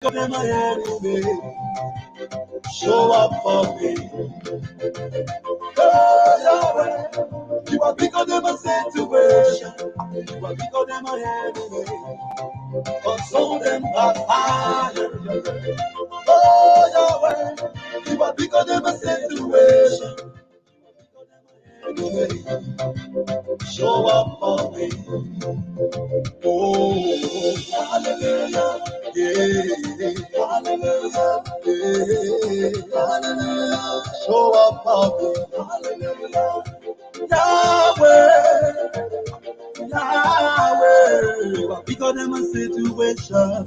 them my enemy. Show up for me. Oh, Yahweh, you are bigger than my situation. You are bigger than my enemy. Console them by fire. Oh, Yahweh, you are bigger than my situation. Anyway, show up for me. Oh, hallelujah. Yeah, hallelujah. Yeah, hallelujah. Show up for me. Hallelujah. Yahweh, Yahweh, you are bigger than my situation.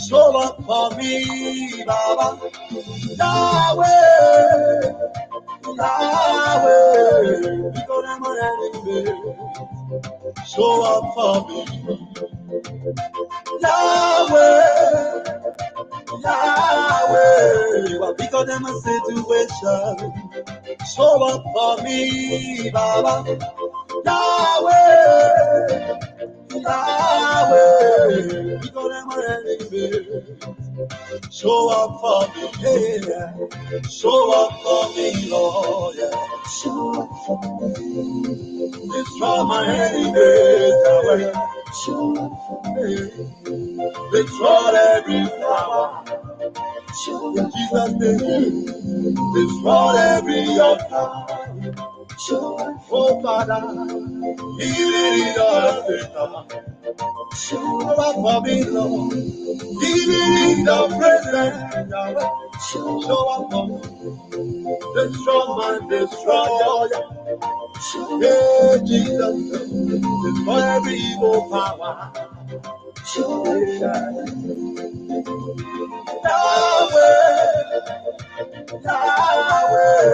Show up for me, Baba. Yahweh, Yahweh, bigger than my enemy. Show up for me. Yahweh, Yahweh, you are bigger than my situation. Show up for me, Baba. Yahweh, Yahweh, bigger than my enemy. Show up for me, yeah. Show up for me, Lord, yeah. Show up for me. Destroy my enemies, Yahweh. Show up for me. Destroy every power. Show in Jesus' name. Destroy every altar. Show up, oh Father. Even in all of it. Show up for me, Lord. Even in the presence, Yahweh. Show up for me. Destroy my destroyer. Yeah, Jesus. Destroy every evil power.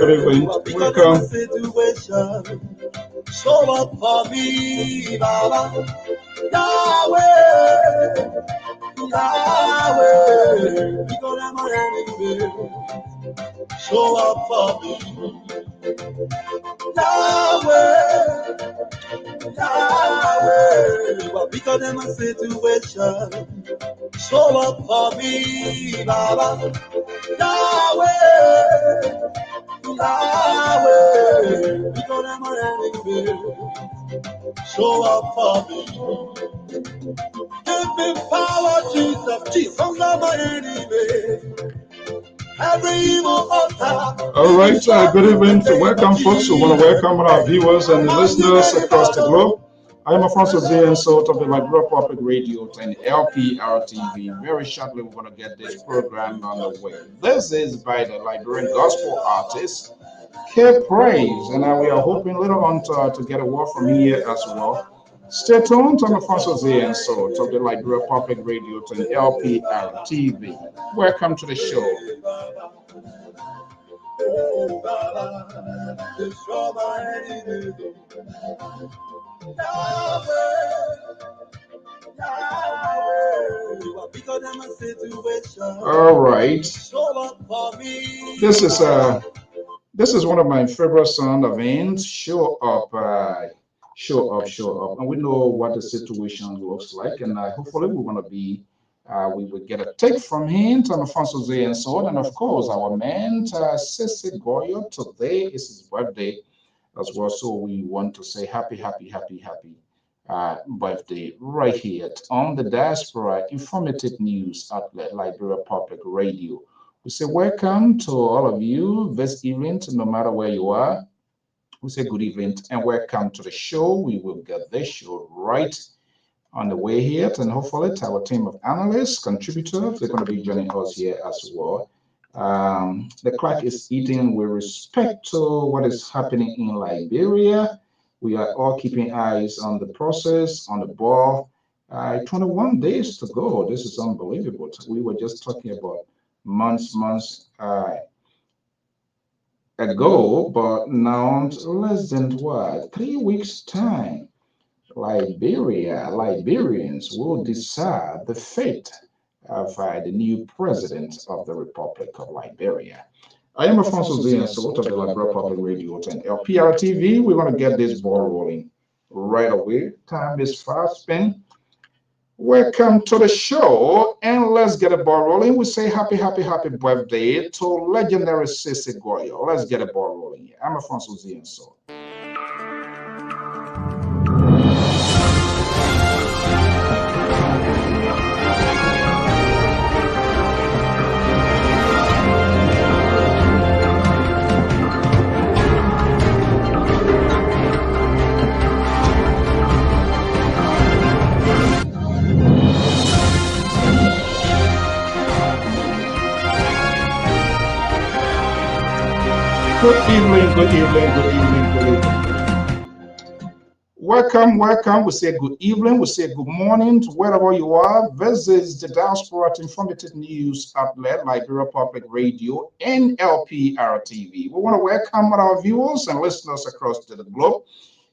Good evening. Welcome. Show up for me, Baba. Yahweh, Yahweh, because I'm my enemy. Show up for me. Yahweh, Yahweh, because I'm my situation. Show up for me, Baba. Yahweh, Yahweh, because I'm my enemy. Show up for me. Give me power, Jesus. Jesus, I'm my enemy. Every evil altar. All right, good evening. Welcome, folks. We want to welcome our viewers and listeners across the globe. I am Alfonso Zia, sort of the Liberia Public Radio and LPR-TV. Very shortly, we're going to get this program on the way. This is by the Liberian gospel artist, K Praise, and we are hoping later on to get a word from here as well. Stay tuned on Alfonso Zia and sort of the Liberia Public Radio and LPR-TV. Welcome to the show. Oh, Baba, destroy my enemies. Yahweh, Yahweh, you are bigger than my situation. All right. This is one of my favorite song of Vince. Show up, show up, show up. And we know what the situation looks like, and hopefully we're gonna be. We will get a take from him, Alfonso Zay and so on. And of course, our man, Sese Goyo, today is his birthday as well. So we want to say happy birthday right here on the Diaspora Informative News Outlet, Liberia Public Radio. We say welcome to all of you this evening, no matter where you are. We say good evening and welcome to the show. We will get this show right on the way here, and hopefully our team of analysts, contributors, they're going to be joining us here as well. The clock is eating with respect to what is happening in Liberia. We are all keeping eyes on the process, on the ball. 21 days to go. This is unbelievable. We were just talking about months ago, but now less than what? 3 weeks time. Liberians will decide the fate of the new president of the Republic of Liberia. I am Alfonso Zia, so of the Liberia Public Radio and LPR TV. We're going to get this ball rolling right away. Time is fast spent. Welcome to the show, and let's get a ball rolling. We say happy, happy, happy birthday to legendary Sissy Goyo. Let's get a ball rolling here. I'm Alfonso Zienso. Good evening, good evening, good evening, good evening. Welcome, welcome. We say good evening, we say good morning to wherever you are. This is the Diaspora Informative News outlet, Liberia Public Radio and LPR-TV. We want to welcome our viewers and listeners across the globe.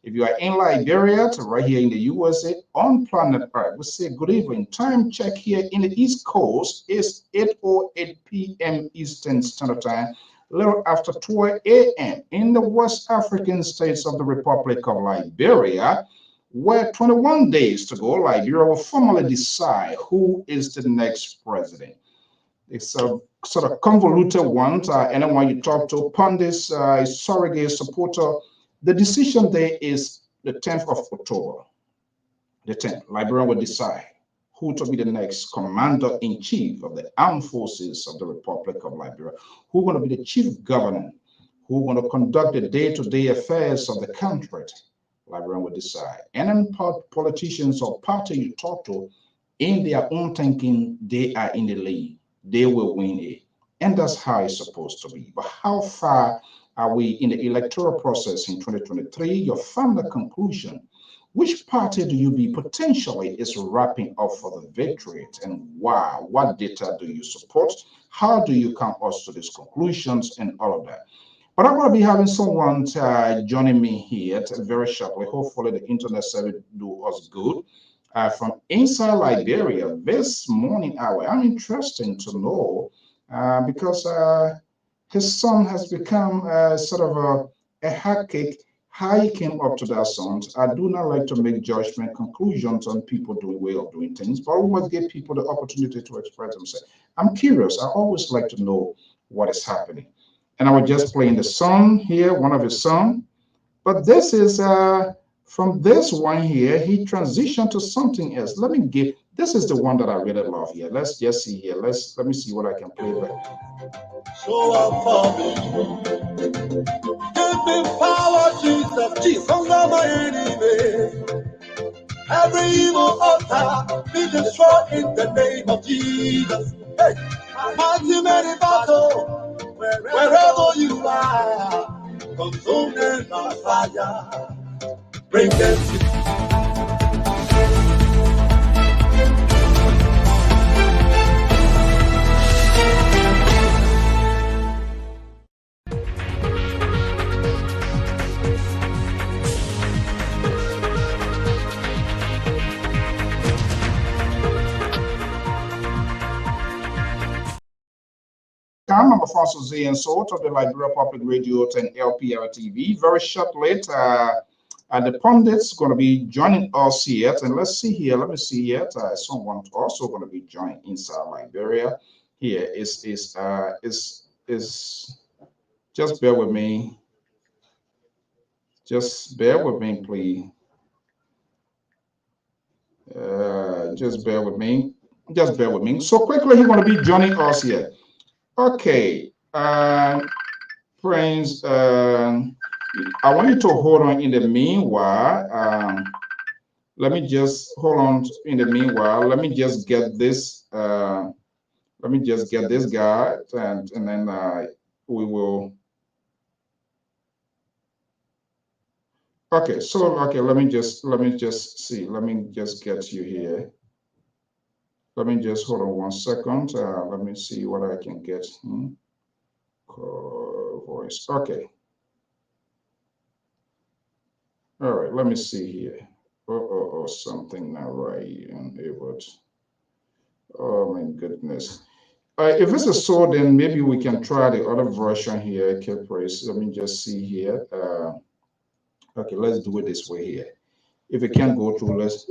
If you are in Liberia, to right here in the USA, on planet Earth, we say good evening. Time check here in the East Coast is 8:08 p.m. Eastern Standard Time, a little after 12 a.m. in the West African states of the Republic of Liberia, where 21 days to go, Liberia will formally decide who is the next president. It's a sort of convoluted one. Anyone you talk to, pundits, surrogate supporter, the decision day is the 10th of October. The 10th, Liberia will decide who to be the next commander-in-chief of the armed forces of the Republic of Liberia, who's going to be the chief governor, who's going to conduct the day-to-day affairs of the country. Liberia will decide. And then politicians or party you talk to, in their own thinking, they are in the lead. They will win it. And that's how it's supposed to be. But how far are we in the electoral process in 2023? Your final conclusion. Which party do you be potentially is wrapping up for the victory, and why? What data do you support? How do you come us to these conclusions and all of that? But I'm going to be having someone joining me here very shortly. Hopefully the internet service do us good. From inside Liberia this morning hour. I'm interested to know because his son has become sort of a hack cake. How he came up to that son. I do not like to make judgment conclusions on people doing way of doing things, but we must give people the opportunity to express themselves. I'm curious. I always like to know what is happening. And I was just playing the song here, one of his songs. But this is from this one here, he transitioned to something else. Let me give. This is the one that I really love here. Let's just see here. Let me see what I can play back. Show up for me. Give me power, Jesus. Jesus, I'm my enemy. Every evil altar be destroyed in the name of Jesus. Hey, mighty many battle, wherever you are, consume them by fire. Bring them to I'm Alfonso Zienso of the Liberia Public Radio and LPR-TV. Very shortly, the pundits going to be joining us here. And let's see here. Let me see here. Someone also going to be joining inside Liberia. Here is just bear with me. Just bear with me, please. Just bear with me. Just bear with me. So quickly, he's going to be joining us here. Okay, friends, I want you to hold on in the meanwhile. Let me just hold on in the meanwhile. Let me just get this. Let me just get this guy, and then we will. Okay, so okay, let me just see. Let me just get you here. Let me just hold on 1 second. Let me see what I can get. Voice. Okay. All right. Let me see here. Something not right. Unable. Oh my goodness. If it's a so, then maybe we can try the other version here. Okay, please. Let me just see here. Okay, let's do it this way here. If it can't go through, let's.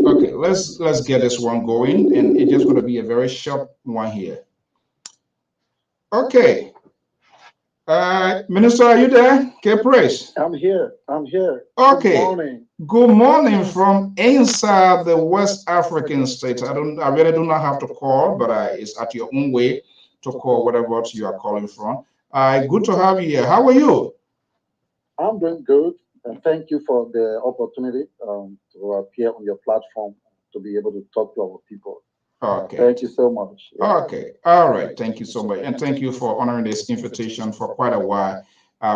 Okay, let's get this one going, and it's just going to be a very short one here. Okay, Minister, are you there? Okay, praise. I'm here. I'm here. Okay. Good morning. Good morning from inside the West African state. I really do not have to call, but it's at your own way to call whatever you are calling from. Good to have you here. How are you? I'm doing good, and thank you for the opportunity to appear on your platform to be able to talk to our people. Okay. Thank you so much. Yeah. Okay. All right. Thank you so much. And thank you for honoring this invitation for quite a while.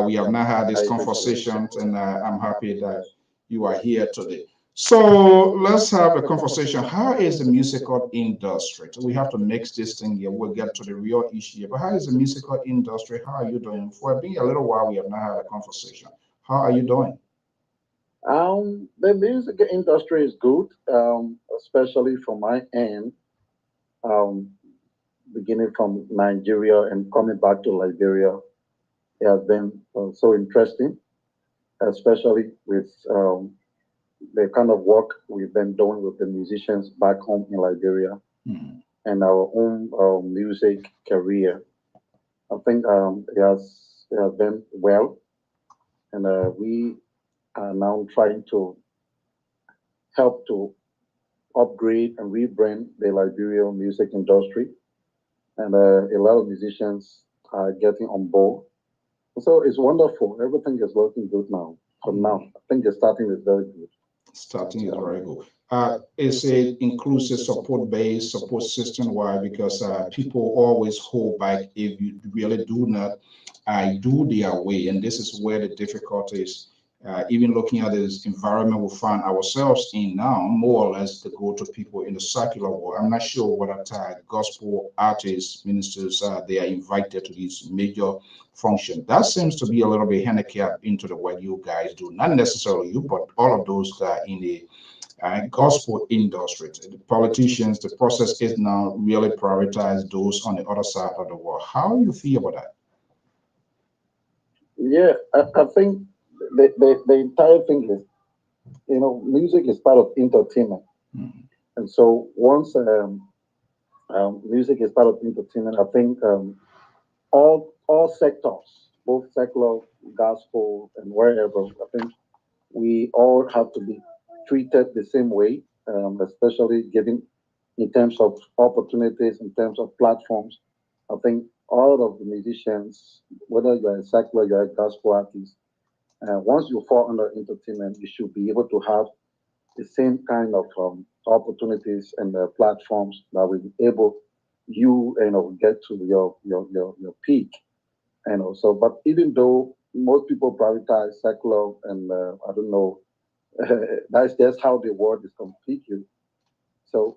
We have not had this conversation, and I'm happy that you are here today. So let's have a conversation. How is the musical industry? We have to mix this thing here. We'll get to the real issue. But how is the musical industry? How are you doing? For being a little while, we have not had a conversation. How are you doing? The music industry is good, especially from my end, um, beginning from Nigeria and coming back to Liberia. It has been so interesting, especially with the kind of work we've been doing with the musicians back home in Liberia Mhm. and our own music career. I think it has been well, and we are now trying to help to upgrade and rebrand the Liberian music industry, and a lot of musicians are getting on board. So it's wonderful. Everything is looking good now. From now, I think the starting is very good. Starting is very good. It's a inclusive support base support system. Why? Because people always hold back if you really do not do their way, and this is where the difficulty is. Even looking at this environment we find ourselves in now, more or less the go-to people in the secular world. I'm not sure what gospel artists, ministers, they are invited to these major function. That seems to be a little bit handicapped into the what you guys do. Not necessarily you, but all of those that are in the gospel industry. The politicians, the process is now really prioritize those on the other side of the world. How do you feel about that? Yeah, I think the entire thing is, music is part of entertainment. Mhm. And so once music is part of entertainment, I think all sectors, both secular, gospel, and wherever, I think we all have to be treated the same way, especially given in terms of opportunities, in terms of platforms. I think all of the musicians, whether you're a secular, you're a gospel artist, once you fall under entertainment, you should be able to have the same kind of opportunities and platforms that will enable you, get to your peak. So, but even though most people prioritize secular, and I don't know, that's just how the world is completely. So,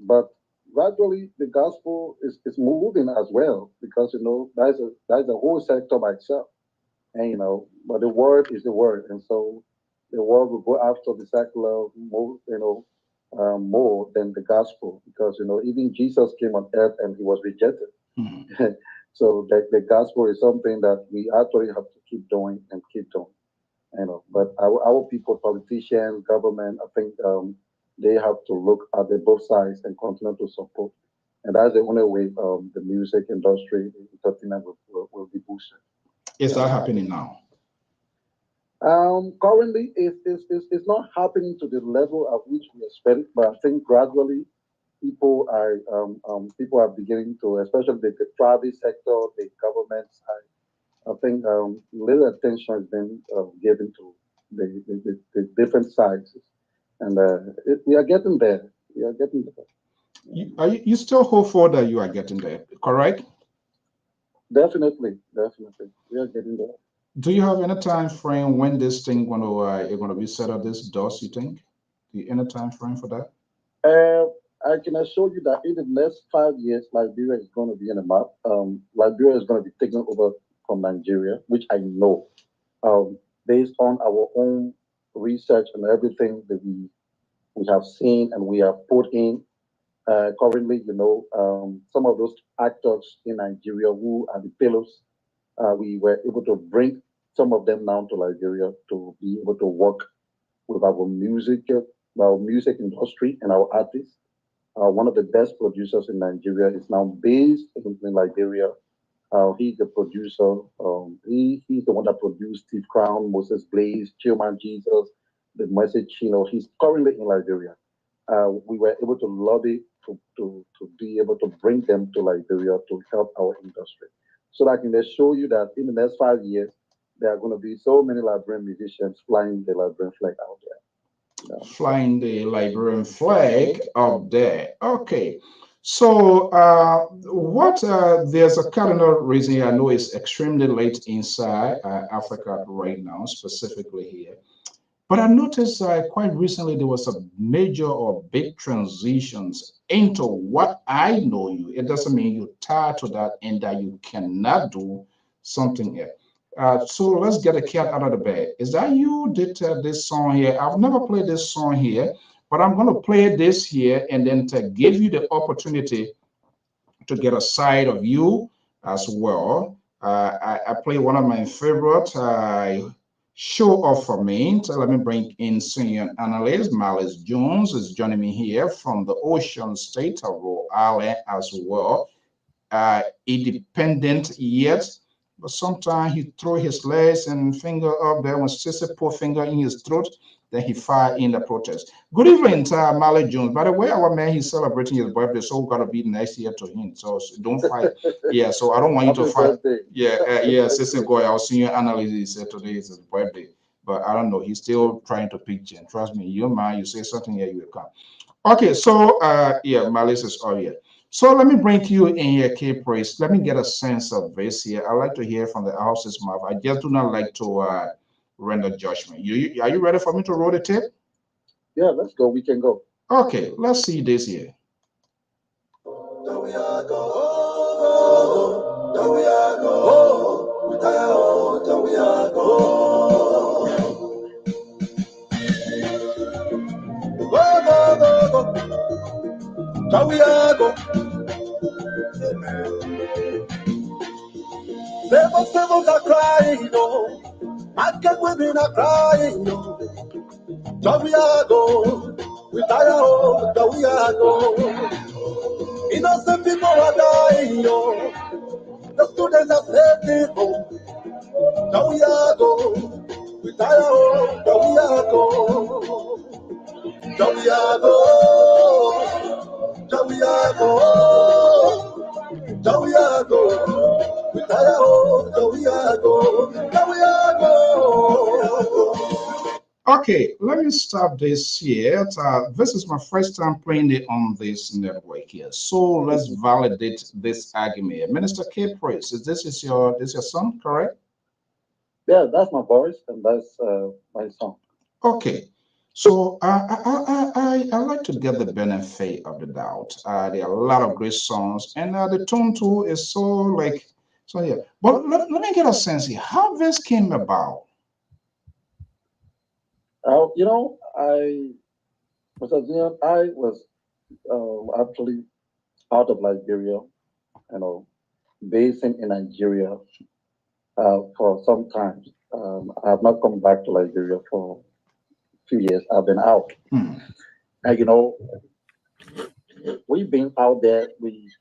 but gradually the gospel is moving as well because that's a whole sector by itself, and but the word is the word, and so the world will go after the secular more, more than the gospel because even Jesus came on earth and he was rejected. Mhm. So the gospel is something that we actually have to keep doing and keep doing. But our people, politicians, government, I think they have to look at the both sides and continue to support. And that's the only way the music industry, the entertainment will be boosted. Is that happening now? Currently, it's not happening to the level at which we expect, but I think gradually people are beginning to, especially the private sector, the government side. I think little attention has been given to the different sides, and we are getting there. We are getting there. You still hopeful that you are getting there, correct? Definitely, we are getting there. Do you have any time frame when this thing going to be set up? This does you think? The any time frame for that? Uh, I can assure you that in the next 5 years, Liberia is going to be in a map. Liberia is going to be taken over from Nigeria, which I know, based on our own research and everything that we have seen and we have put in. Currently, some of those actors in Nigeria who are the fellows, we were able to bring some of them down to Liberia to be able to work with our music our music industry and our artists. One of the best producers in Nigeria is now based in Liberia. He's the producer. He's the one that produced Steve Crown, Moses Blaze, Chillman Jesus, the message. He's currently in Liberia. We were able to lobby to be able to bring them to Liberia to help our industry. So that I can just show you that in the next 5 years, there are going to be so many Liberian musicians flying the Liberian flag out there. Flying the Liberian flag up there. Okay. So, there's a cardinal reason here. I know it's extremely late inside Africa right now, specifically here. But I noticed quite recently there was a major or big transitions into what I know you. It doesn't mean you're tied to that and that you cannot do something else. So let's get a cat out of the bag. Is that you did this song here? I've never played this song here, but I'm going to play this here and then to give you the opportunity to get a side of you as well. I play one of my favorite show off for me. So let me bring in senior analyst Malice Jones is joining me here from the Ocean State of Rhode Island as well. Independent yet, but sometimes he throw his legs and finger up there when Sissy put finger in his throat, then he fire in the protest. Good evening, Malik Jones. By the way, our man he's celebrating his birthday, so we gotta be next year to him. So don't fight. Yeah, so I don't want you to fight. Yeah, Sissy Goy, our senior analyst, he said today is his birthday, but I don't know. He's still trying to pitch in. Trust me, you man, you say something here, you will come. Okay, so Malice is all here. So let me bring you in here, K Praise. Let me get a sense of this here. I like to hear from the house's mouth. I just do not like to render judgment. Are you ready for me to roll the tape? Yeah, let's go. We can go. Okay, let's see this here. Devils are crying, no. Market women are crying, no. Javiago, we tire, oh, Javiago. Innocent people are dying, no. The students are safety home. Javiago, we tire, oh, Javiago. Javiago, Javiago. Okay, let me stop this here. This is my first time playing it on this network here. So let's validate this argument. Minister K Praise, is your son, correct? Yeah, that's my voice and that's my song. Okay. So I like to get the benefit of the doubt. There are a lot of great songs, and the tone too is so like so yeah. But let me get a sense here. How this came about? I was actually out of Liberia, based in Nigeria for some time. I have not come back to Liberia for a few years. I've been out. And we've been out there. We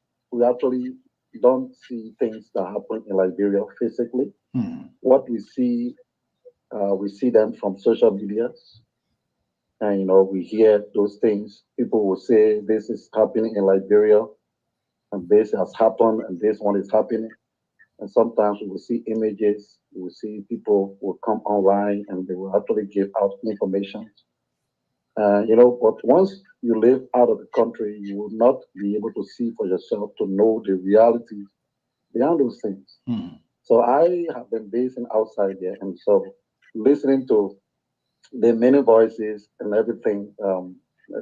actually don't see things that happen in Liberia physically. What we see them from social media, and we hear those things. People will say this is happening in Liberia, and this has happened, and this one is happening. And sometimes we will see images. We will see people will come online, and they will actually give out information. But once you live out of the country, you will not be able to see for yourself to know the reality behind those things. So I have been based outside there, and so listening to the many voices and everything,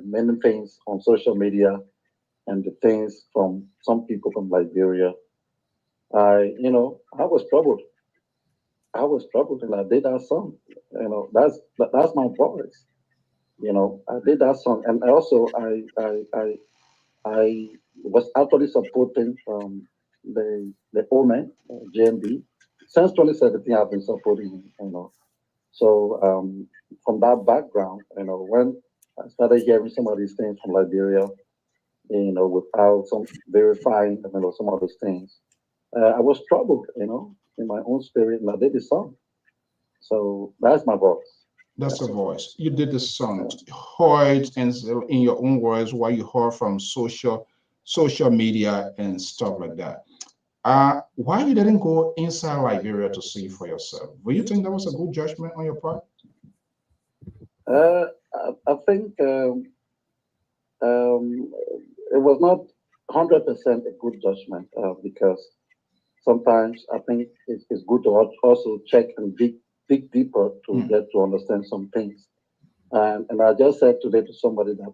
many things on social media, and the things from some people from Liberia, I was troubled. I was troubled, and I did that song. That's my voice. I did that song, and also I was actually supporting the Omen JMB since 2017. I've been supporting him. So from that background, when I started hearing some of these things from Liberia, without some verifying, some of those things. I was troubled, in my own spirit, and I did this song. So that's my voice. That's a voice. You did the song, heard and in your own words, what you heard from social media and stuff like that. Why you didn't go inside Liberia to see for yourself? Do you think that was a good judgment on your part? I think it was not 100% a good judgment because sometimes I think it's good to also check and dig deeper to get to understand some things. And I just said today to somebody that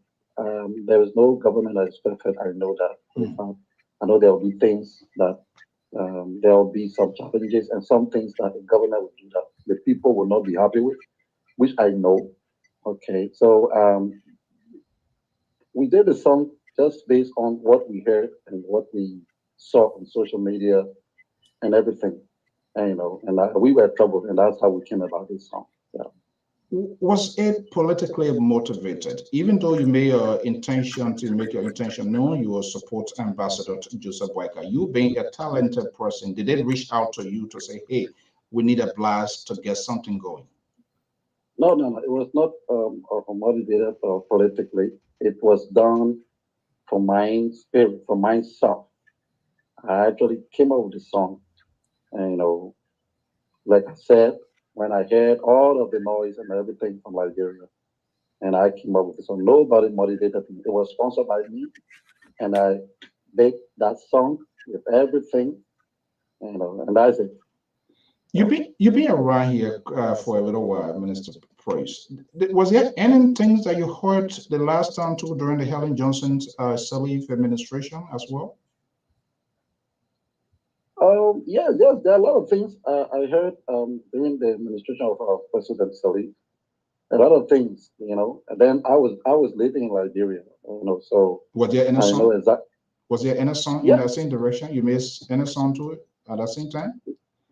there is no government that is perfect. I know that. I know there will be things that there will be some challenges and some things that the government will do that the people will not be happy with, which I know. Okay, so we did the song just based on what we heard and what we saw on social media and everything, and we were troubled, and that's how we came about this song. Yeah. Was it politically motivated? Even though you made your intention to make your intention known, you will support Ambassador Joseph Boyka. You being a talented person, did they reach out to you to say, "Hey, we need a blast to get something going"? No, no, no. It was not motivated politically. It was done for my spirit, for myself. I actually came up with the song, and like I said, when I heard all of the noise and everything from Liberia, and I came up with the song. Nobody motivated me. It was sponsored by me, and I made that song with everything, and that's it. You've been around here for a little while, Minister Price. Was there anything that you heard the last time too during the Helen Johnson's Salif administration as well? Yeah, yes, there are a lot of things I heard during the administration of our President Salif. A lot of things, And then I was living in Liberia, so Was there any I know song? exactly. Was there any song in Yeah, that same direction? You made any song to it at the same time?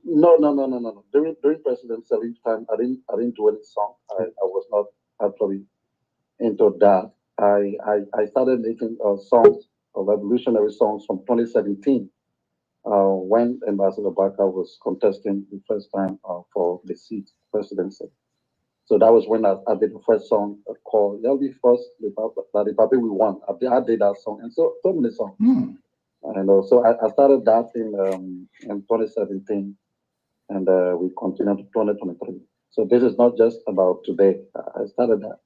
no, no, no, no, no, no. During President Salif time, I didn't do any song. I was not actually into that. I started making songs, revolutionary songs from 2017 when Ambassador Baka was contesting the first time for the seat presidency. So that was when I did the first song called "You'll Be First," that the Papi We Want. I did that song, and so many songs. Hmm. So I started that in 2017, and we continued to 2023. So this is not just about today. I started that,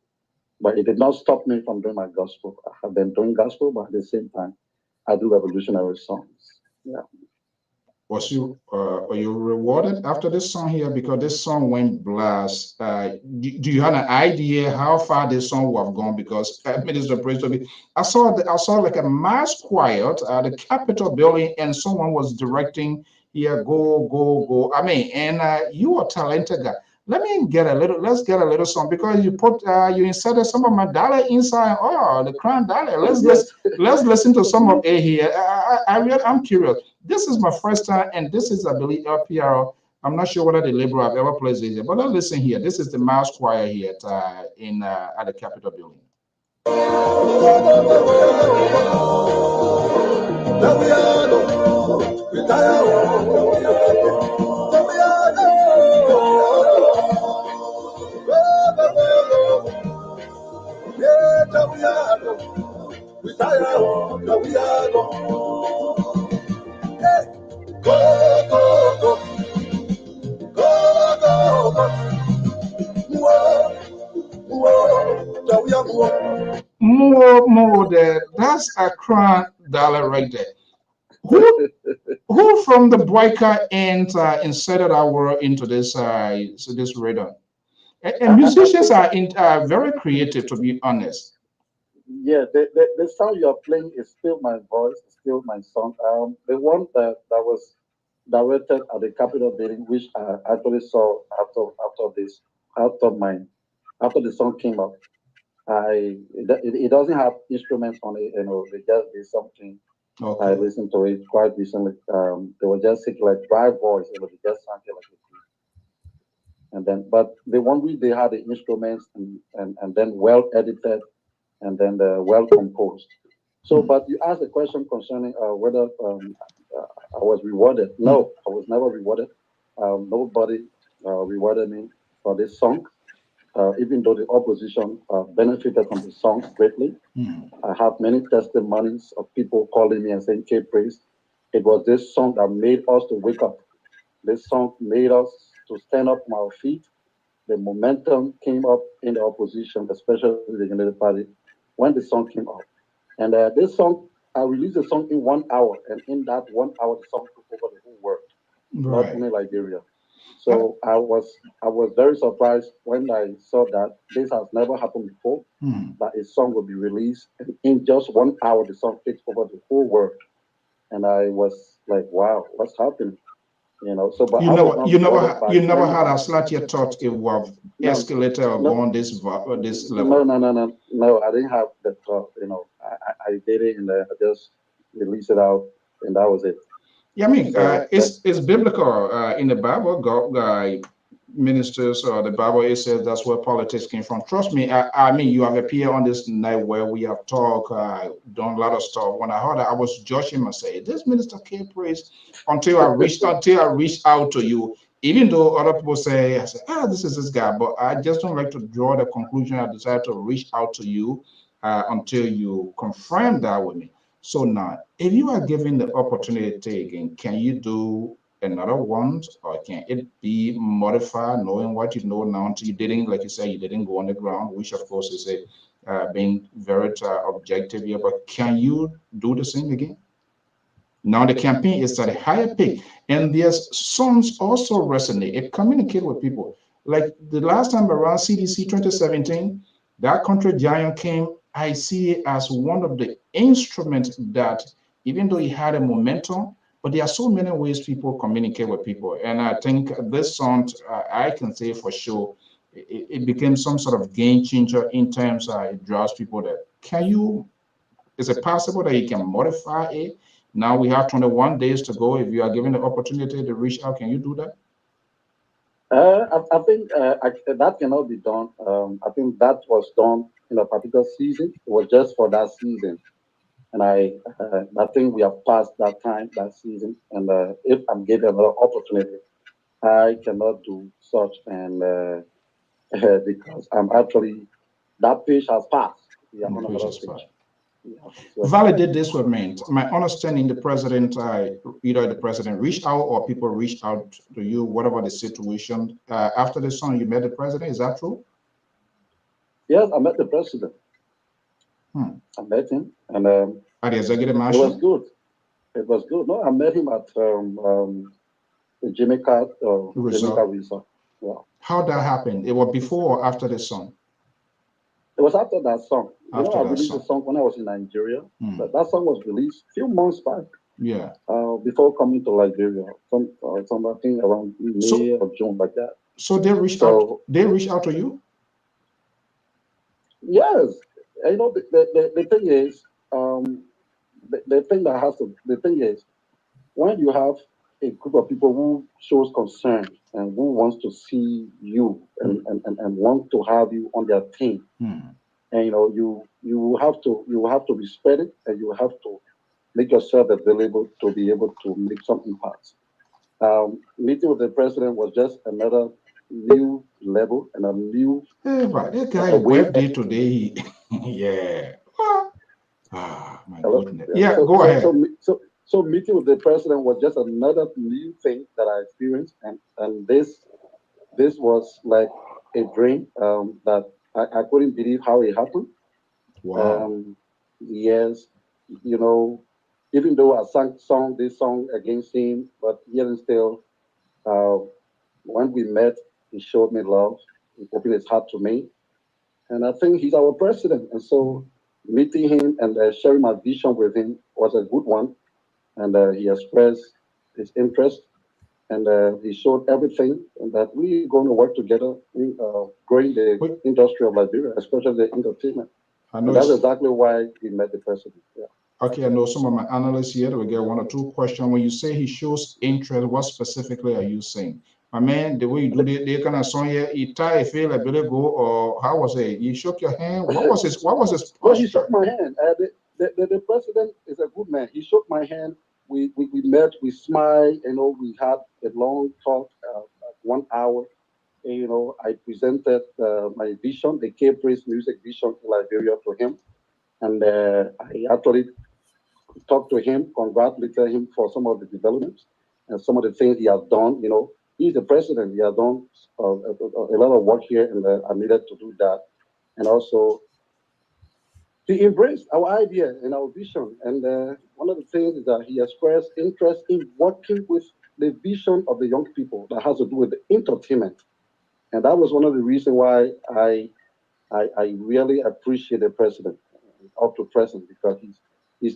but it did not stop me from doing my gospel. I have been doing gospel, but at the same time, I do revolutionary songs. Yeah. Were you rewarded after this song here because this song went blast? Do you have an idea how far this song would have gone? Because Minister Praise to me, I saw like a mass choir at the Capitol building, and someone was directing here, go, go, go. I mean, and you are talented guy. Let's get a little song because you inserted some of my dollar inside. Oh, the crown dollar. Yes. Let's listen to some of it here. I'm curious. This is my first time, and this is, I believe, LPR. I'm not sure whether the label have ever played this here, but let's listen here. This is the mouse choir here at the Capitol building. More there. That's a crown dollar right there. Who from the Boyka end inserted our word into this rhythm? And I musicians think, are very creative, to be honest. yeah, the sound you're playing is still my voice, it's still my song. The one that was directed at the Capitol building, which I actually saw after my after the song came up. It doesn't have instruments on it, they just did something. I Okay. listened to it quite recently. They were just singing like dry voice, they just sang it like a and then but the one which they had the instruments and then well edited and then well composed. So, but you asked a question concerning whether I was rewarded. No, I was never rewarded. Nobody rewarded me for this song, even though the opposition benefited from the song greatly. I have many testimonies of people calling me and saying, K Praise, it was this song that made us to wake up. This song made us to stand up on our feet. The momentum came up in the opposition, especially the United Party, when the song came out. And this song, I released the song in 1 hour, and in that 1 hour, the song took over the whole world, not only Liberia. So I was very surprised when I saw that this has never happened before, that a song will be released, and in just 1 hour, the song takes over the whole world. And I was like, wow, what's happening? You know, so but you never had a slightly thought it would escalate or go on this level. No, I didn't have that thought. You know, I did it and I just released it out, and that was it. Yeah, I mean, it's biblical in the Bible. God, ministers or the Bible, it says that's where politics came from. Trust me, I mean, you have appeared on this night where we have talked, done a lot of stuff. When I heard that, I was judging myself. This minister K Praise until I reached out to you. Even though other people say, I say, this is this guy, but I just don't like to draw the conclusion. I decided to reach out to you until you confirm that with me. So now, if you are given the opportunity again, can you do another one, or can it be modified, knowing what you know now? Until you didn't, like you said, you didn't go on the ground, which of course is being very objective here. But can you do the same again? Now the campaign is at a higher peak, and their songs also resonate. It communicates with people. Like the last time around CDC 2017, that country giant came. I see it as one of the instruments that, even though it had a momentum, but there are so many ways people communicate with people. And I think this song, I can say for sure, it became some sort of game changer in terms of it draws people there. Is it possible that you can modify it? Now we have 21 days to go. If you are given the opportunity to reach out, can you do that? I think that cannot be done. I think that was done in a particular season. It was just for that season. And I think we have passed that time, that season. And if I'm given another opportunity, I cannot do such. And because I'm actually, that page has passed. Yeah, on another page. Yeah, so validate this with me. My understanding, the president, either the president reached out or people reached out to you, whatever the situation. After the song, you met the president. Is that true? Yes, I met the president. I met him, and at the executive mansion. It was good. It was good. No, I met him at the Jamaica resort. Yeah. How that happened? It was before or after the song? It was after that song. I released the song when I was in Nigeria. But that song was released a few months back. Yeah. Before coming to Liberia, something around May or June, like that. So they reached out. They reached out to you. Yes. You know, the thing is, the thing is, when you have a group of people who shows concern and who wants to see you and want to have you on their team, and you know, you have to respect it, and you have to make yourself available to be able to make some impact. Meeting with the president was just another new level and a new. That guy birthday today. Yeah. My goodness. Yeah, go ahead. So meeting with the president was just another new thing that I experienced, and this was like a dream that I couldn't believe how it happened. Wow. Yes, you know, even though I sang this song against him, but yet and still, when we met, he showed me love. He opened his heart to me, and I think he's our president. And so, meeting him and sharing my vision with him was a good one. And he expressed his interest, and he showed everything, and that we're going to work together in growing the industry of Liberia, especially the entertainment. And that's exactly why we met the president. Yeah. Okay, I know some of my analysts here will get one or two questions. When you say he shows interest, what specifically are you saying? I mean, the way you do the kind of song here, you tie a feel a bit ago, or how was it? You shook your hand. What was his posture? Well, he shook my hand. The president is a good man. He shook my hand. We met. We smiled. We had a long talk, 1 hour. I presented my vision, the K-Praise music vision in Liberia to him, and I actually talked to him, congratulated him for some of the developments and some of the things he has done. He's the president. He has done a lot of work here, and I needed to do that. And also, he embraced our idea and our vision. And one of the things is that he expressed interest in working with the vision of the young people that has to do with the entertainment. And that was one of the reasons why I really appreciate the president up to present, because he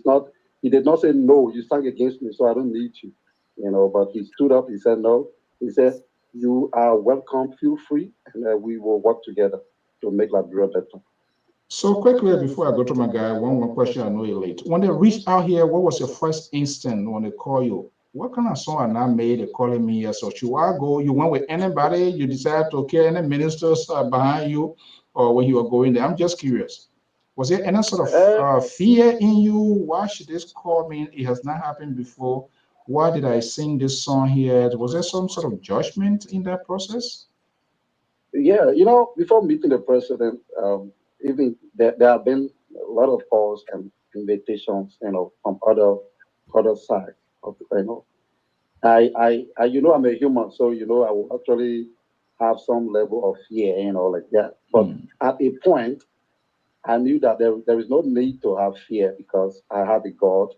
did not say no, you sang against me, so I don't need you. But he stood up, he said no. He said, you are welcome, feel free, and we will work together to make Liberia better. So quickly, before I go to my guy, one more question. I know you're late. When they reached out here, what was your first instinct when they call you? What kind of song I made? They calling me here. So should I go? You went with anybody? You decided to carry any ministers behind you, or when you were going there? I'm just curious. Was there any sort of fear in you? Why should this call me? It has not happened before. Why did I sing this song here? Was there some sort of judgment in that process? Yeah, before meeting the president, even there have been a lot of calls and invitations, from other sides I'm a human, so I will actually have some level of fear, like that. But at a point, I knew that there is no need to have fear, because I have a God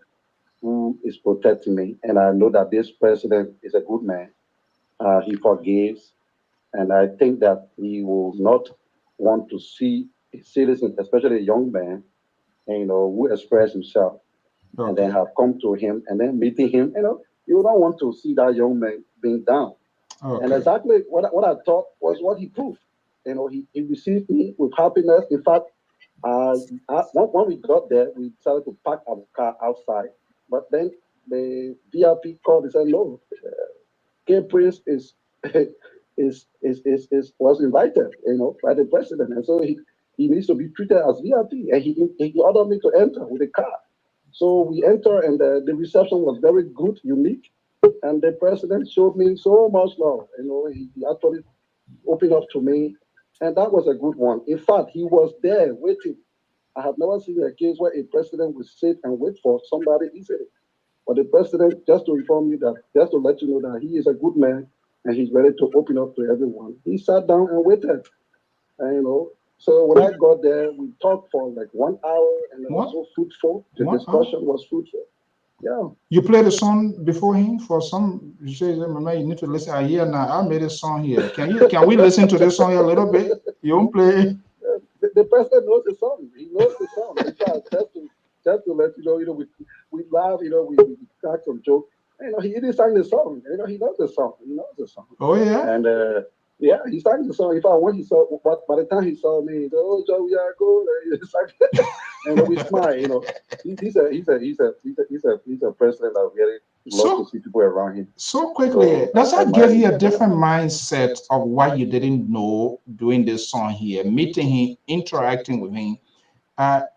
who is protecting me, and I know that this president is a good man. He forgives, and I think that he will not want to see a citizen, especially a young man, who express himself, and then have come to him, and then meeting him, you don't want to see that young man being down. And exactly what I thought was what he proved. He received me with happiness. In fact, when we got there, we decided to park our car outside. But then the VIP called and said, no, K-Prince was invited, by the president. And so he needs to be treated as VIP. And he ordered me to enter with a car. So we enter, and the reception was very good, unique. And the president showed me so much love. He actually opened up to me. And that was a good one. In fact, he was there waiting. I have never seen a case where a president would sit and wait for somebody easily. But the president, just to inform you that, just to let you know that he is a good man and he's ready to open up to everyone. He sat down and waited. And, so when I got there, we talked for like 1 hour, and it was so fruitful. The discussion was fruitful. Yeah. You played a song before him for some. You say, "Mama, you need to listen." I hear now. I made a song here. Can we listen to this song here a little bit? You won't play. The president knows the song. He knows the song. In fact, just to let you know, we laugh, we crack some joke. He didn't sing the song. He knows the song. He knows the song. Oh yeah. And yeah, he sang the song. In fact, when he saw, but by the time he saw me, he said, "Oh, Joe, we are good." And we smile. He's a president that really loves to see people around him. So quickly, does that give you a different mindset of what you didn't know doing this song here, meeting him, interacting with him?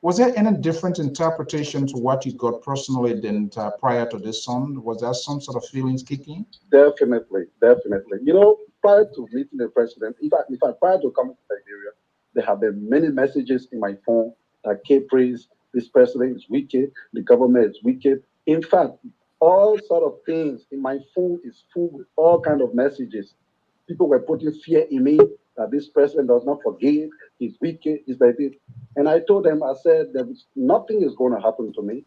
Was there any different interpretation to what you got personally than prior to this song? Was there some sort of feelings kicking? Definitely. Prior to meeting the president, in fact, prior to coming to Nigeria, there have been many messages in my phone that K-Praise, this president is wicked, the government is wicked. In fact, all sort of things in my phone is full with all kind of messages. People were putting fear in me that this president does not forgive, he's wicked, he's like this. And I told them, I said, nothing is going to happen to me.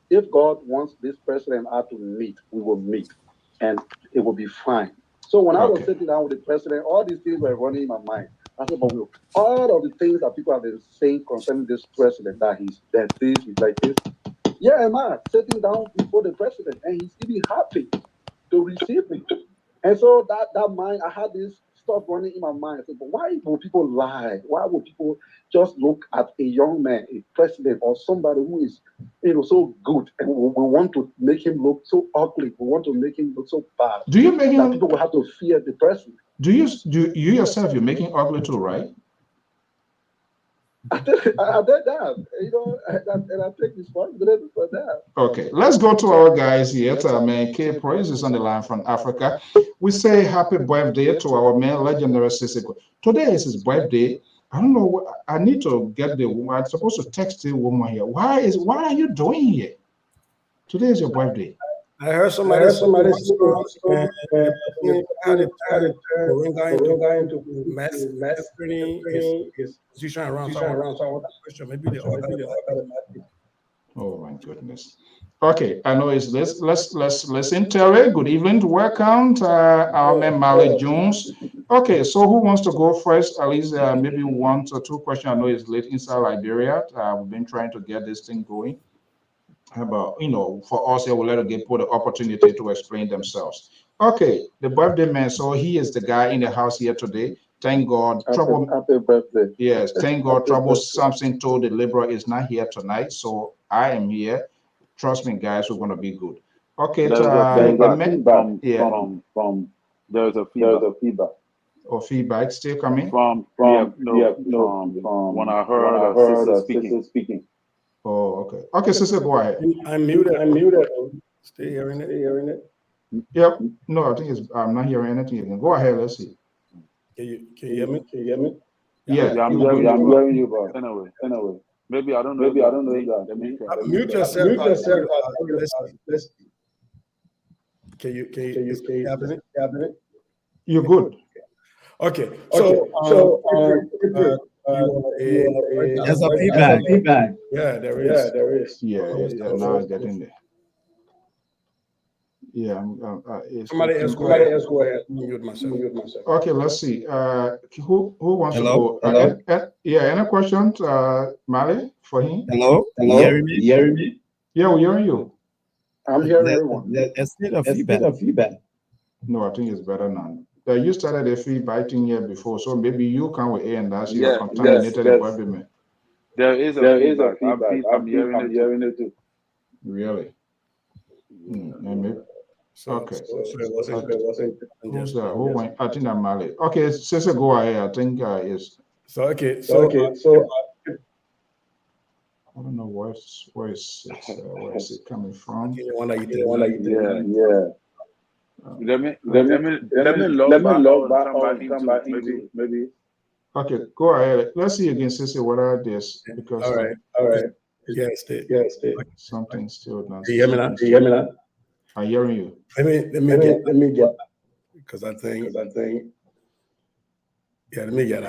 If God wants this president and I to meet, we will meet, and it will be fine. So when I was sitting down with the president, all these things were running in my mind. I said, but all of the things that people have been saying concerning this president, that he's like this. Yeah, am I sitting down before the president, and he's even happy to receive me. And so that mind, I had this thought running in my mind. But why would people lie? Why would people just look at a young man, a president, or somebody who is, so good, and we want to make him look so ugly? We want to make him look so bad. Do you make him? People will have to fear the person. Do you yourself? You're making ugly too, right? I did that, and I take responsibility for that. Okay, let's go to our guys here. Man, K Praise is on the line from Africa. We say happy birthday to our man, legendary Sissy. Today is his birthday. I don't know. I need to get the woman. I'm supposed to text the woman here. What are you doing here? Today is your birthday. I heard somebody say oh my goodness. Okay, I know it's this. Let's enter it. Good evening, welcome to our man Mally Jones. Okay, so who wants to go first? At least maybe 1 or 2 questions. I know it's late inside Liberia. We've been trying to get this thing going. How about, for us here, we'll let them get put the opportunity to explain themselves. Okay, the birthday man. So he is the guy in the house here today. Thank God. Happy birthday. Yes, thank God. Trouble Something told the Liberal is not here tonight, so I am here. Trust me, guys, we're gonna be good. Okay, there's a feedback. Or feedback still coming from when I heard sister speaking. Oh, okay. Okay, sister, go ahead. I'm muted. Still hearing it. Yep. No, I think I'm not hearing anything again. Go ahead. Let's see. Can you hear me? Yeah, I'm hearing you, but anyway. Maybe I don't know. That. Mute yourself. Let's. Can you happening? You're good. Okay. There's a feedback. Yeah, there is. Yeah, now I'm getting there. Yeah, somebody else go ahead. Mute myself. Okay, let's see. Who wants to go? Hello? Any questions, Mally, for him? Hello? You hearing me? Yeah, we're hearing you. I'm hearing everyone. There's still a feedback. No, I think it's better now. You started the feedback thing here before, so maybe you can with A and that's your contaminated environment. There is a feedback. I'm hearing it too. Really? Maybe. Okay. So it wasn't. Who went? I think I'm Mally. Okay, Sister, go ahead. I think yes. So I don't know where is it coming from? Yeah. Let me log back into maybe. Okay, go ahead. Let's see again, Sister, what are this? Because all right. Yes, something still not. Do you hear me now? I'm hearing you. Let me get because I think yeah, let me get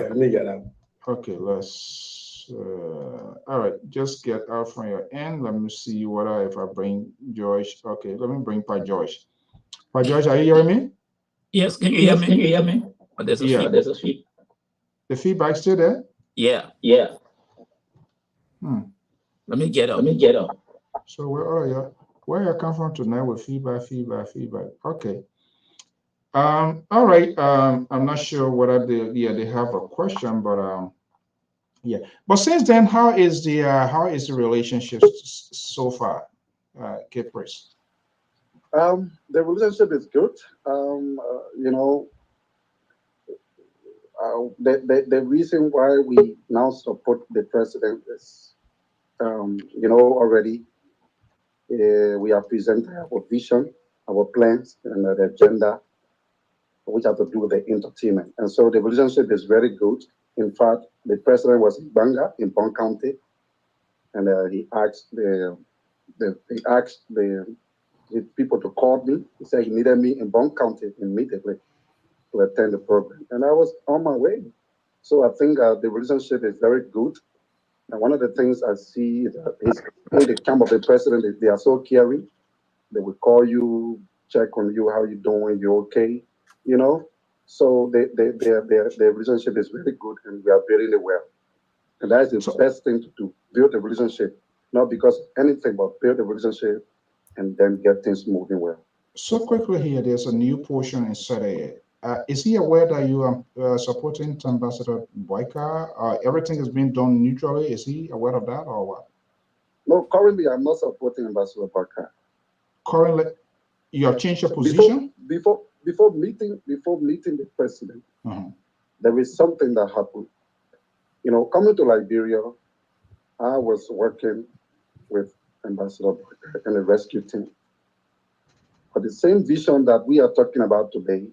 out. Okay, let's all right, just get out from your end. Let me see what if I bring George. Okay, let me bring Pa George. Pa George, are you hearing me? Yes, can you hear me? But there's a feedback. The feedback still there? Yeah. Let me get up. So where you come from tonight with feedback? Okay. All right. I'm not sure whether they have a question, but yeah. But since then, how is the relationship so far, Kipris? The relationship is good. The reason why we now support the president is, already we have presented our vision, our plans, and the agenda, which have to do with the entertainment. And so the relationship is very good. In fact, the president was in Banga, in Bong County, and he asked the people to call me. He said he needed me in Bong County immediately to attend the program, and I was on my way. So I think the relationship is very good. And one of the things I see is in the camp of the president, they are so caring. They will call you, check on you, how you doing, you okay, So their relationship is very good, and we are very well. And that is the best thing to do: build a relationship, not because of anything, but build a relationship and then get things moving well. So quickly here, there's a new portion inside here. Is he aware that you are supporting Ambassador Boyka? Everything is being done neutrally. Is he aware of that or what? No, currently I'm not supporting Ambassador Boyka. Currently, you have changed your position? Before meeting the president, there is something that happened. You know, coming to Liberia, I was working with Ambassador Boyka and the rescue team. But the same vision that we are talking about today,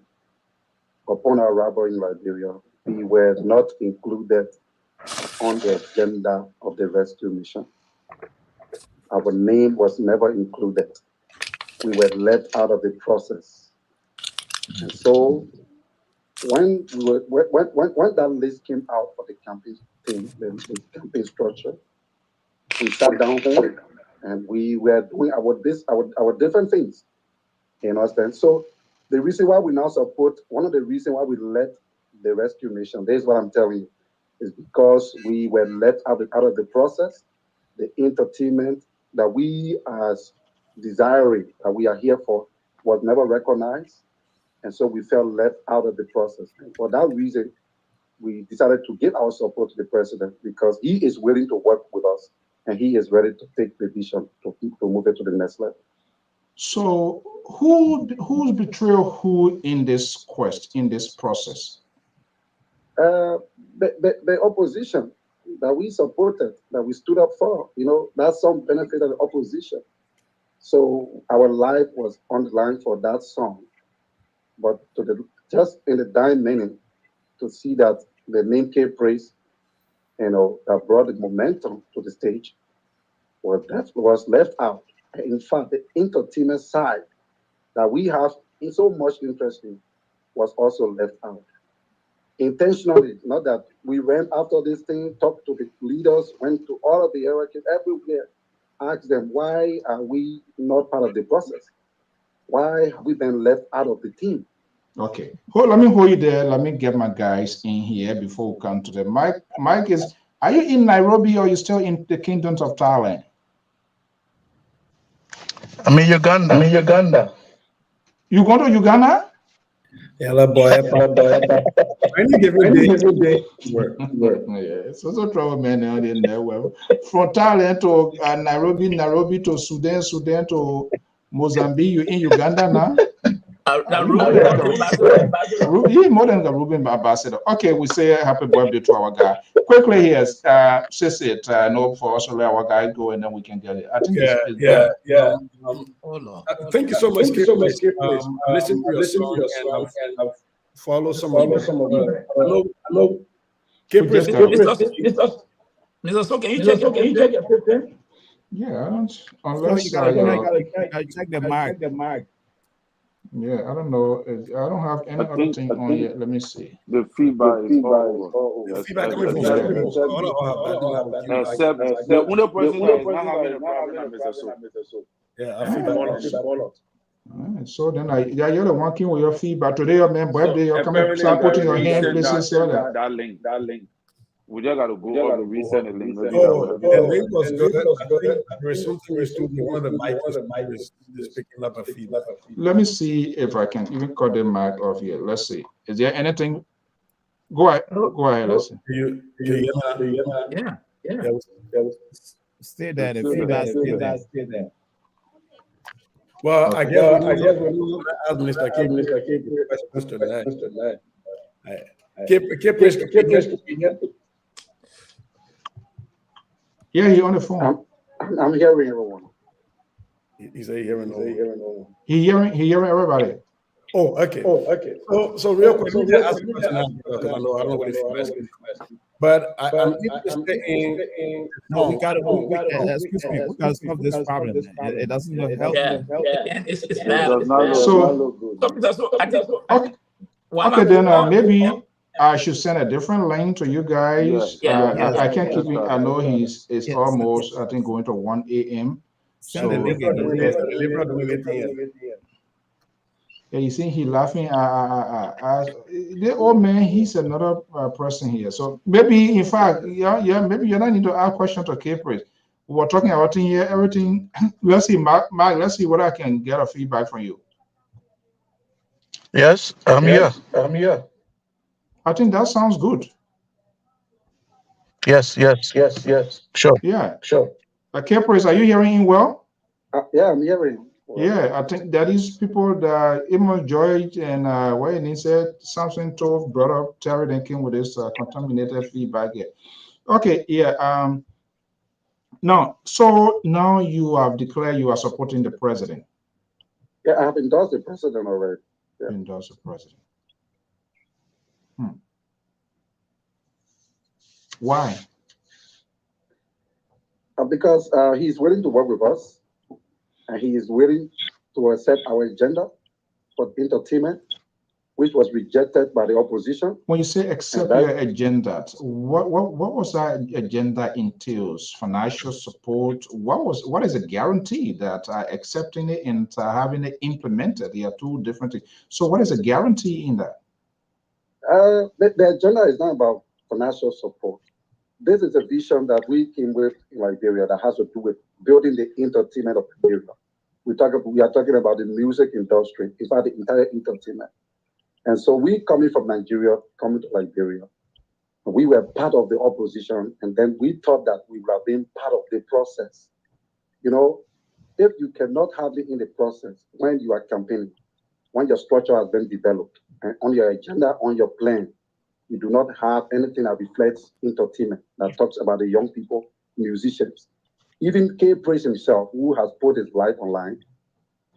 upon our arrival in Liberia, we were not included on the agenda of the rescue mission. Our name was never included. We were left out of the process. And so when that list came out for the campaign team, the campaign structure, we sat down and we were doing our different things. You understand? So the reason why we now support, one of the reasons why we left the rescue mission, this is what I'm telling you, is because we were left out of the process. The entertainment that we as desiring, that we are here for, was never recognized. And so we felt left out of the process. And for that reason, we decided to give our support to the president because he is willing to work with us and he is ready to take the vision to move it to the next level. So who's betrayal who in this process? The opposition that we supported, that we stood up for, you know, that's some benefit of the opposition. So our life was on the line for that song. But just in the dying minute, to see that the name came praise, you know, that brought the momentum to the stage, was left out. In fact, the entertainment side that we have in so much interest in was also left out. Intentionally, not that we went after this thing, talked to the leaders, went to all of the hierarchies everywhere, asked them, why are we not part of the process? Why have we been left out of the team? Okay. Let me hold you there. Let me get my guys in here before we come to the mic. Mike, are you in Nairobi or are you still in the Kingdom of Thailand? I'm in Uganda. You go to Uganda? Yeah, boy. I need every day. Yeah, so trouble, man. Out in there. Well, from Thailand to Nairobi to Sudan to Mozambique. You in Uganda now? More than a Ruben ambassador. Okay, we say happy birthday to our guy. Quickly here, says it. No, for us to let our guy go and then we can get it. I think yeah. Thank you so much. Listen to your song and follow some of them. I know. Mr. So, can you check your system? Yeah, I don't. Unless you gotta check the mic. Yeah, I don't know. I don't have any other thing on yet. Let me see. The feedback is all over. The feedback coming from except the only person that is not having a problem is Mr. So. Yeah, I feedback all out. So then you're the one with your feedback today, your man birthday. You're coming, start putting your hand places. That link. We just got to go up and resend the link. The link was good. I think there is something we still do. One of the mics is picking up a feedback. Let me see if I can even cut the mic off here. Let's see. Is there anything? Go ahead. Let's see. Yeah. Stay there. The feedback stay there. Well, I guess we'll ask Mr. Keep Yeah, he's on the phone. I'm hearing everyone. He's hearing no one. He hearing everybody. Oh, okay. So real quick, let me just ask a question because I don't know what it's but I'm interested in. No, we gotta excuse me. We gotta solve this problem. It doesn't look healthy. Yeah, it's bad. Okay, then maybe I should send a different link to you guys. I can't keep it. I know it's almost, I think, going to 1 a.m. So yeah, you see, he laughing. The old man, he's another person here. So maybe, in fact, maybe you don't need to ask questions to Capri. We were talking about in here, everything. Let's see, Mark. Let's see what I can get a feedback from you. Yes, I'm here. I'm here. I think that sounds good. Yes. Sure. Yeah. Sure. Caprice, are you hearing him well? Yeah, I'm hearing. Well, yeah, I think that is people that Amos George and when he said something to brought up Terry then came with this contaminated feedback here. Okay, yeah. Now, so now you have declared you are supporting the president. Yeah, I have endorsed the president already. Yeah. Endorse the president. Why? Because he's willing to work with us, and he is willing to accept our agenda for entertainment, which was rejected by the opposition. When you say accept your agenda, what was that agenda entails? Financial support? What is a guarantee that accepting it and having it implemented? They are two different things. So what is a guarantee in that? The agenda is not about financial support. This is a vision that we came with in Liberia that has to do with building the entertainment of Liberia. We are talking about the music industry, in fact, the entire entertainment. And so we coming from Nigeria, coming to Liberia, we were part of the opposition, and then we thought that we would have been part of the process. You know, if you cannot have it in the process when you are campaigning, when your structure has been developed, and on your agenda, on your plan, you do not have anything that reflects entertainment, that talks about the young people, musicians. Even K. Praise himself, who has put his life online,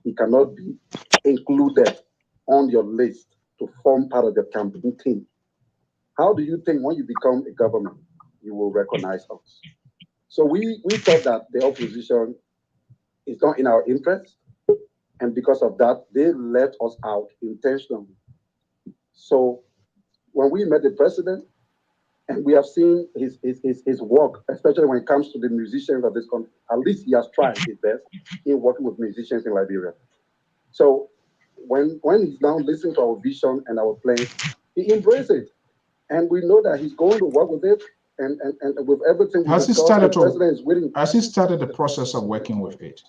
he cannot be included on your list to form part of the campaign team. How do you think when you become a government, you will recognize us? So we thought that the opposition is not in our interest. And because of that, they left us out intentionally. So when we met the president, and we have seen his work, especially when it comes to the musicians of this country, at least he has tried his best in working with musicians in Liberia. So when he's now listening to our vision and our plans, he embraces it. And we know that he's going to work with it and with everything we Has he discussed, started the president is willing. Has he started the process of working with it?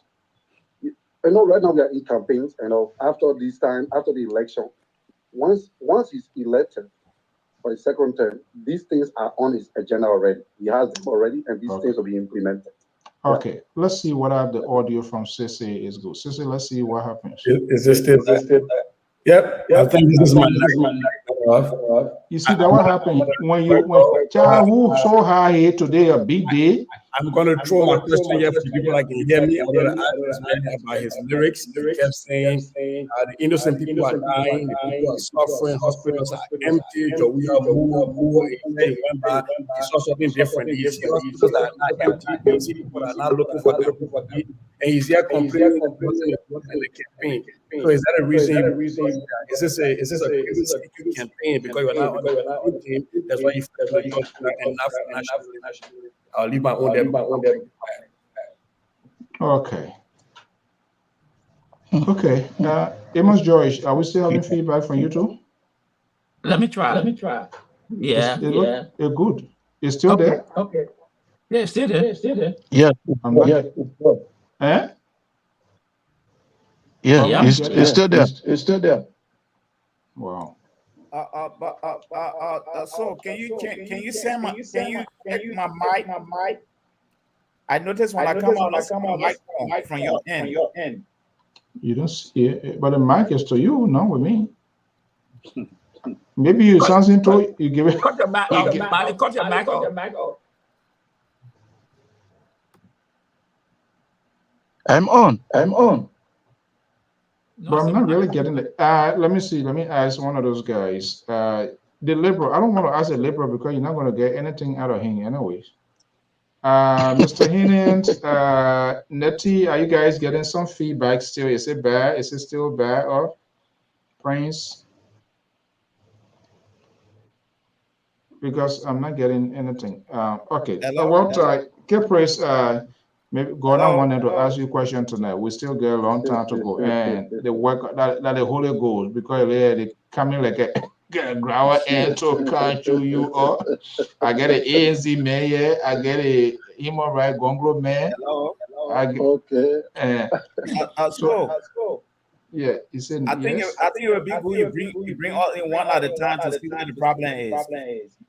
You know, right now we are in campaigns, and after this time, after the election, once he's elected for the second term, these things are on his agenda already. He has them already, and these things will be implemented. Okay, yeah. Let's see what the audio from Sissy is good. Sissy, let's see what happens. Is this still? Yep. I think this is my night. You see that what happened when child who so high here today a big day. I'm gonna throw my question here for the people that can hear me. I'm gonna ask this man about his lyrics. He kept saying the innocent people are dying, the people are suffering, hospitals are empty, we are more. He went back, he saw something different. He see hospitals that are not empty, he see people that are not looking for them to eat, and he's here complaining that nothing is working in the campaign. So is that a reason? Is this a campaign because you're not on the team? That's why you feel enough financially. I'll leave my own there. Okay. Okay. Amos Joyce, are we still having feedback from you too? Let me try. Yeah. You're good. It's still there? Okay. Yeah, it's still there. Yeah. Eh? Yeah. It's still there. It's still there. Wow. So can you send my mic? I noticed when I come on mic from your end. You don't see it, but the mic is to you, not with me. Maybe you something to you give it. Cut your mic off. Cut your mic off. I'm on. But I'm not really getting it. Let me see. Let me ask one of those guys. The liberal. I don't want to ask the liberal because you're not going to get anything out of him anyways. Mr. Hinens, Nettie, are you guys getting some feedback still? Is it bad? Is it still bad? Or Prince? Because I'm not getting anything. Okay. Caprice, maybe Gordon wanted to ask you a question tonight. We still get a long time to go. And the work that the Holy Ghost, because they coming like a grower and to control you up. I get an ANC mayor, I get a human right Gongro man. Okay. So Yeah, he said I think yes. it would be good. You bring all in one at a time to see what the problem is.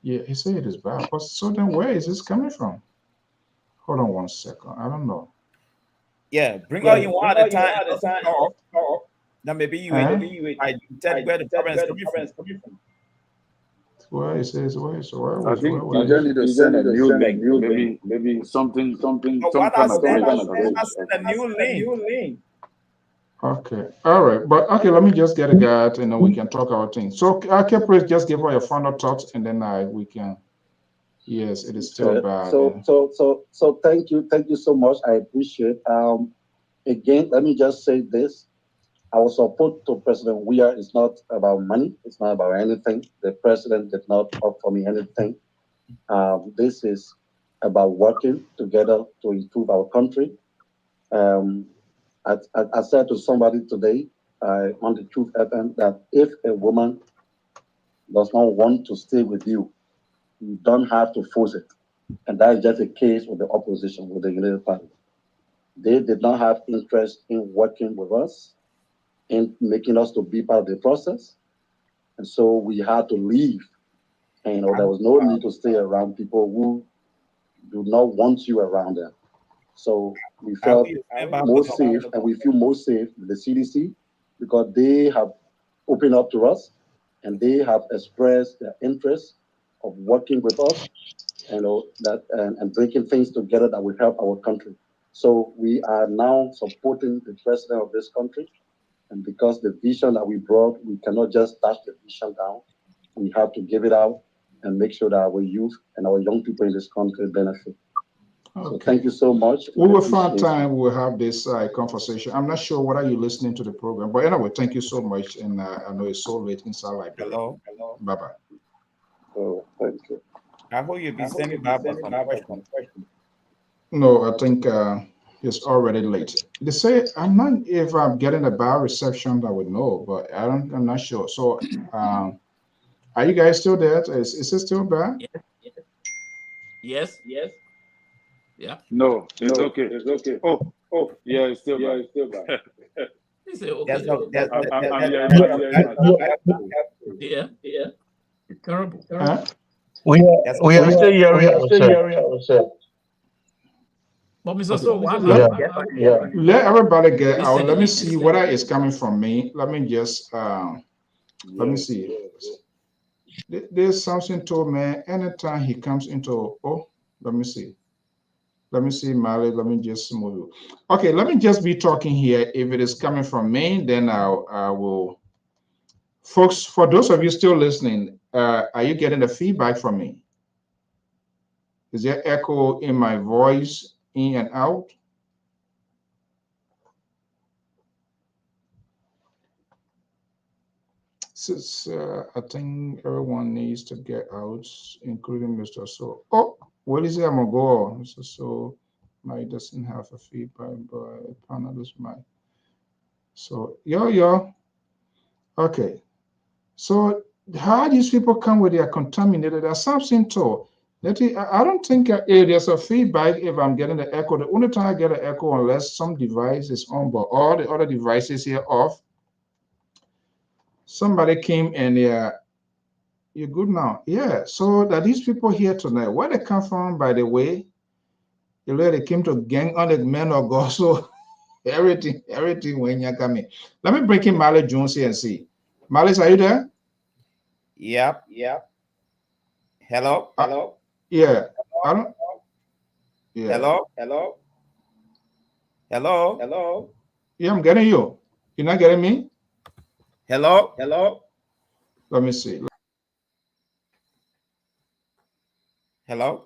Yeah, he said it is bad. But so then where is this coming from? Hold on one second. I don't know. Yeah, bring all in one at a time. Then maybe you tell where the problem is coming from. Where it says where? So where I was think where you was just need to send a new link. Maybe something, some Why kind not of send a new link? Okay, all right, but okay, let me just get a guide and then we can talk our things. So, okay, please just give her your final thoughts and then we can. Yes, it is still bad. So thank you so much. I appreciate. Again, let me just say this: our support to President Weah is not about money. It's not about anything. The president did not offer me anything. This is about working together to improve our country. Um, I said to somebody today on the Truth FM that if a woman does not want to stay with you, you don't have to force it. And that is just the case with the opposition, with the United Party. They did not have interest in working with us, in making us to be part of the process. And so we had to leave. And there was no need to stay around people who do not want you around them. So we felt more safe, and we feel more safe with the CDC because they have opened up to us and they have expressed their interest of working with us and breaking things together that will help our country. So we are now supporting the president of this country. And because the vision that we brought, we cannot just dash the vision down. We have to give it out and make sure that our youth and our young people in this country benefit. Okay. So thank you so much. We will find time. We'll have this conversation. I'm not sure whether you're listening to the program, but anyway, thank you so much. And I know it's so late inside Liberia. Hello. Bye bye. Oh, thank you. I hope you'll be sending back some questions. No, I think it's already late. They say I'm not if I'm getting a bad reception. I would know, but I'm not sure. So, are you guys still there? Is it still bad? Yes. Yeah. No, it's okay. It's okay. Oh, yeah, it's still bad. He said, okay. Yeah. It's terrible. Huh? We are still hearing ourselves. But Mr. So, Let everybody get out. Let me see whether it's coming from me. Let me just let me see. There's something told me anytime he comes into let me see. Let me see, Mali. Let me just move you. Okay, let me just be talking here. If it is coming from me, then I will. Folks, for those of you still listening, are you getting the feedback from me? Is there echo in my voice, in and out? Since I think everyone needs to get out, including Mr. So. What is it? I'm gonna go. Mr. So might doesn't have a feedback, but panelist might. So yo. Okay. So how these people come with their contaminated something too. I don't think there's a feedback if I'm getting the echo. The only time I get an echo unless some device is on, but all the other devices here off. Somebody came and you're good now. Yeah. So that these people here tonight, where they come from, by the way, they came to gang on the men of God. So everything when you're coming. Let me bring in Mali Jones here and see. Malice, are you there? Yep. Hello. Yeah. I don't. Yeah. Hello. Yeah, I'm getting you. You're not getting me? Hello. Let me see. Hello.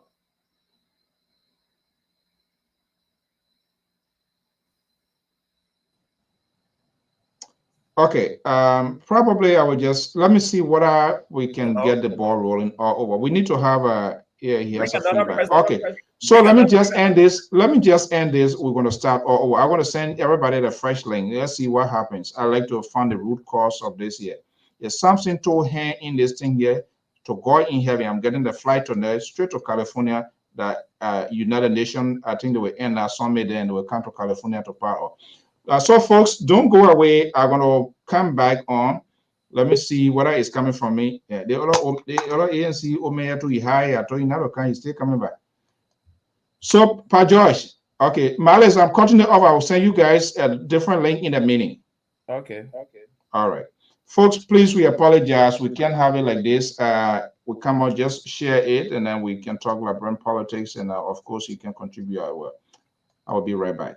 Okay. Probably I will just let me see whether we can get the ball rolling all over. We need to have he has a feedback. Okay. So let me just end this. We're going to start all over. I'm going to send everybody the fresh link. Let's see what happens. I like to find the root cause of this here. There's something to hang in this thing here to go in heaven. I'm getting the flight tonight straight to California. That United Nations, I think they will end our summit, then they will come to California to part of. So folks, don't go away. I'm gonna come back on. Let me see whether it's coming from me. Yeah, the other ANC Omea to high, to another kind is still coming back. So, Pa Josh, okay, Malice, I'm cutting it off. I will send you guys a different link in a minute. Okay. All right. Folks, please, we apologize. We can't have it like this. We come out, just share it, and then we can talk about brand politics, and of course, you can contribute as well. I will be right back.